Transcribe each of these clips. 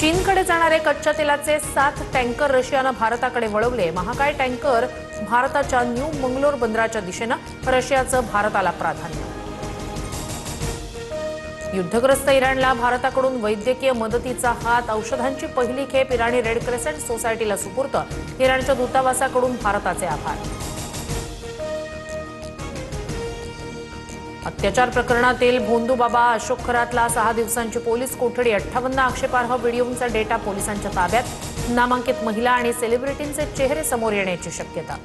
चीनकडे जाणारे कच्च्या तेलाचे 7 टँकर रशियानं भारताकडे वळवले। महाकाय टँकर भारताच्या न्यू मंगलोर बंदराच्या दिशेनं, रशियाचं भारताला प्राधान्य। युद्धग्रस्त इराणला भारताकडून वैद्यकीय मदतीचा हात, औषधांची पहिली खेप इराणी रेड क्रेसेंट सोसायटीला सुपूर्द। इराणच्या दूतावासाकडून भारताचे आभार। अत्याचार प्रकरणातील भोंदूबाबा अशोक खरातला 6 दिवसांची पोलीस कोठडी। 58 आक्षेपार्ह व्हिडिओचा डेटा पोलिसांच्या ताब्यात। नामांकित महिला आणि सेलिब्रिटींचे चेहरे समोर येण्याची शक्यता।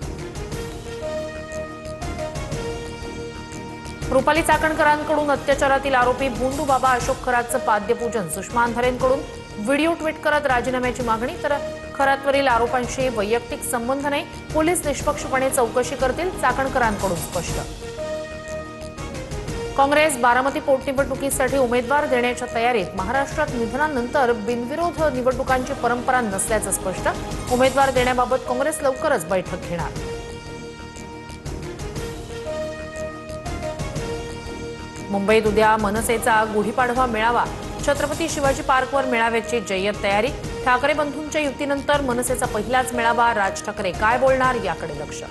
रुपाली चाकणकरांकडून अत्याचारातील आरोपी भोंदूबाबा अशोक खरातचं पाद्यपूजन। सुषमा अंधारेंकडून व्हिडिओ ट्विट करत राजीनाम्याची मागणी। तर खरातवरील आरोपांशी वैयक्तिक संबंध नाही, पोलीस निष्पक्षपणे चौकशी करतील, चाकणकरांकडून स्पष्ट। काँग्रेस बारामती पोटनिवडणुकीसाठी उमेदवार देण्याच्या तयारीत। महाराष्ट्रात निधनानंतर बिनविरोध निवडणुकांची परंपरा नसल्याचं स्पष्ट। उमेदवार देण्याबाबत काँग्रेस लवकरच बैठक घेणार। मुंबईत उद्या मनसेचा गुढीपाडवा मेळावा। छत्रपती शिवाजी पार्कवर मेळाव्याची जय्यत तयारी। ठाकरे बंधूंच्या युतीनंतर मनसेचा पहिलाच मेळावा। राज ठाकरे काय बोलणार याकडे लक्ष।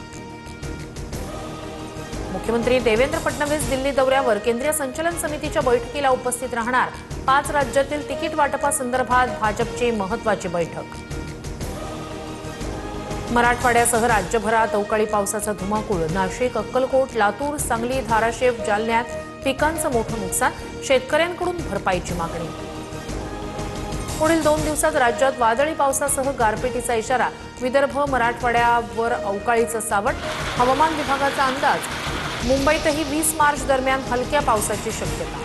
मुख्यमंत्री देवेंद्र फडणवीस दिल्ली दौऱ्यावर। केंद्रीय संचालन समितीच्या बैठकीला उपस्थित राहणार। 5 राज्यातील तिकीट वाटपासंदर्भात भाजपची महत्त्वाची बैठक। मराठवाड्यासह राज्यभरात अवकाळी पावसाचा धुमाकूळ। नाशिक, अक्कलकोट, लातूर, सांगली, धाराशिव, जालन्यात पिकांचं मोठं नुकसान। शेतकऱ्यांकडून भरपाईची मागणी। पुढील 2 दिवसात राज्यात वादळी पावसासह गारपिटीचा इशारा। विदर्भ, मराठवाड्यावर अवकाळीचं सावट। हवामान विभागाचा अंदाज। मुंबईतही 20 मार्च दरम्यान हलक्या पावसाची शक्यता।